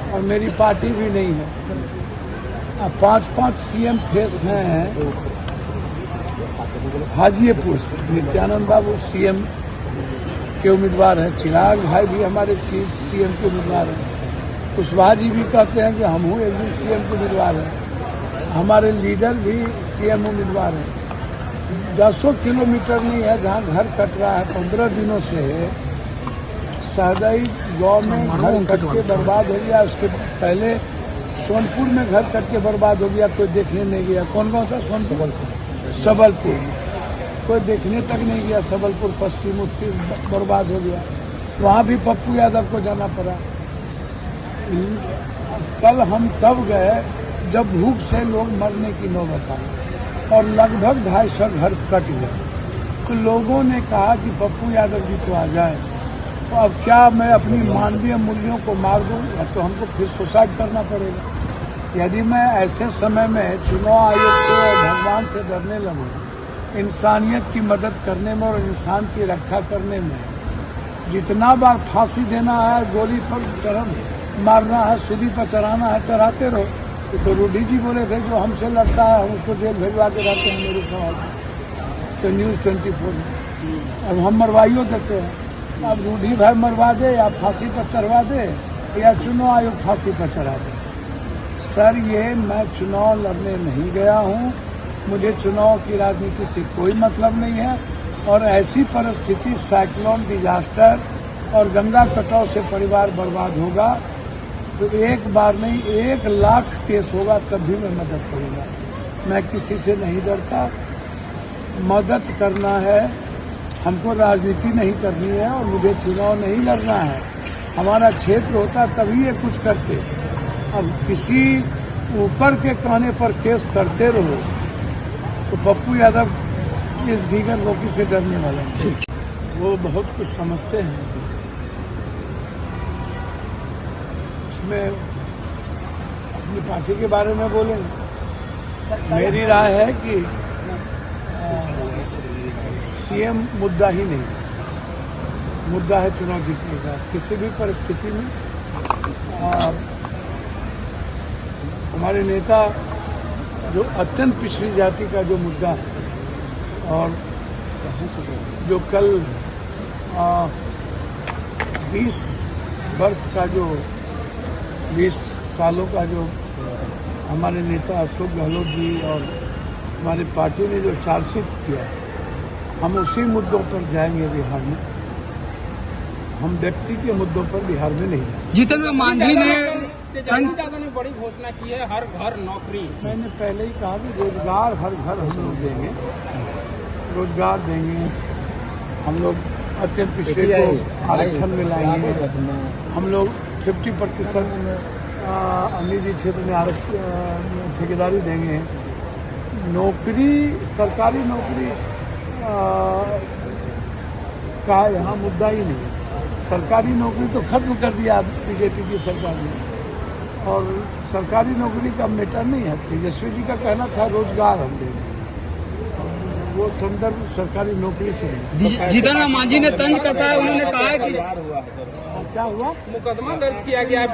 और मेरी पार्टी भी नहीं है। 5-5 सीएम फेस हैं हाजीपुर से। नित्यानंद बाबू सीएम के उम्मीदवार हैं, चिराग भाई भी हमारे सीएम के उम्मीदवार हैं, कुशवाहा जी भी कहते हैं कि हम हूँ एक दिन सीएम के उम्मीदवार हैं, हमारे लीडर भी सीएम उम्मीदवार हैं। 10 किलोमीटर नहीं है जहाँ घर कट रहा है 15 दिनों से। सहदई गांव में घर कट के बर्बाद हो गया, उसके पहले सोनपुर में घर कट के बर्बाद हो गया, कोई देखने नहीं गया। कौन गाँव था? सोनपुर, सबलपुर, कोई देखने तक नहीं गया। सबलपुर पश्चिम उत्तर बर्बाद हो गया, वहाँ भी पप्पू यादव को जाना पड़ा। कल हम तब गए जब भूख से लोग मरने की नौबत आई और लगभग 250 घर कट गए। तो लोगों ने कहा कि पप्पू यादव जी तो आ जाए, तो अब क्या मैं अपनी मानवीय मूल्यों को मार दूं या तो हमको फिर सुसाइड करना पड़ेगा। यदि मैं ऐसे समय में चुनाव आयोग से और भगवान से डरने लगूं, इंसानियत की मदद करने में और इंसान की रक्षा करने में, जितना बार फांसी देना है, गोली पर मारना है, सूली पर चढ़ाना है, चढ़ाते रहो। तो रूडी जी बोले थे जो हमसे लड़ता है हम उसको जेल भेजवा के रहते हैं मेरे सवाल तो न्यूज़ 24 में। अब हम मरवाइयो देते हैं। अब रूडी भाई मरवा दे या फांसी पर चढ़वा दे या चुनाव आयोग फांसी पर चढ़ा दे। सर, ये मैं चुनाव लड़ने नहीं गया हूँ, मुझे चुनाव की राजनीति से कोई मतलब नहीं है। और ऐसी परिस्थिति, साइक्लोन, डिजास्टर और गंगा कटाव से परिवार बर्बाद होगा तो एक बार नहीं 1 लाख केस होगा तब भी मैं मदद करूंगा। मैं किसी से नहीं डरता। मदद करना है हमको, राजनीति नहीं करनी है और मुझे चुनाव नहीं लड़ना है। हमारा क्षेत्र होता तभी ये कुछ करते। अब किसी ऊपर के कहने पर केस करते रहो तो पप्पू यादव इस दीगर लोगों से डरने वाले हैं। वो बहुत कुछ समझते हैं। उसमें अपनी पार्टी के बारे में बोलेंगे। मेरी राय है कि सीएम मुद्दा ही नहीं, मुद्दा है चुनाव जीतने का। किसी भी परिस्थिति में हमारे नेता जो अत्यंत पिछड़ी जाति का जो मुद्दा है और जो कल 20 वर्ष का जो 20 सालों का जो हमारे नेता अशोक गहलोत जी और हमारी पार्टी ने जो चार्जशीट किया, हम उसी मुद्दों पर जाएंगे बिहार में। हम व्यक्ति के मुद्दों पर बिहार में नहीं जाएंगे। जीतन राम मांझी ने बड़ी घोषणा की है, हर घर नौकरी। मैंने पहले ही कहा कि रोजगार हर घर हम लोग देंगे, रोजगार देंगे। हम लोग अत्यंत पिछड़े को आरक्षण में लाएंगे। हम लोग 50% निजी क्षेत्र में आरक्षण ठेकेदारी देंगे। नौकरी, सरकारी नौकरी का यहाँ मुद्दा ही नहीं। सरकारी नौकरी तो खत्म कर दिया बीजेपी की सरकार ने और सरकारी नौकरी का मैटर नहीं है। तेजस्वी जी का कहना था रोजगार हम देंगे, वो संदर्भ सरकारी नौकरी से नहीं। जीतन राम मांझी ने तंज कसा है, उन्होंने कहा है कि क्या हुआ? मुकदमा दर्ज किया गया है।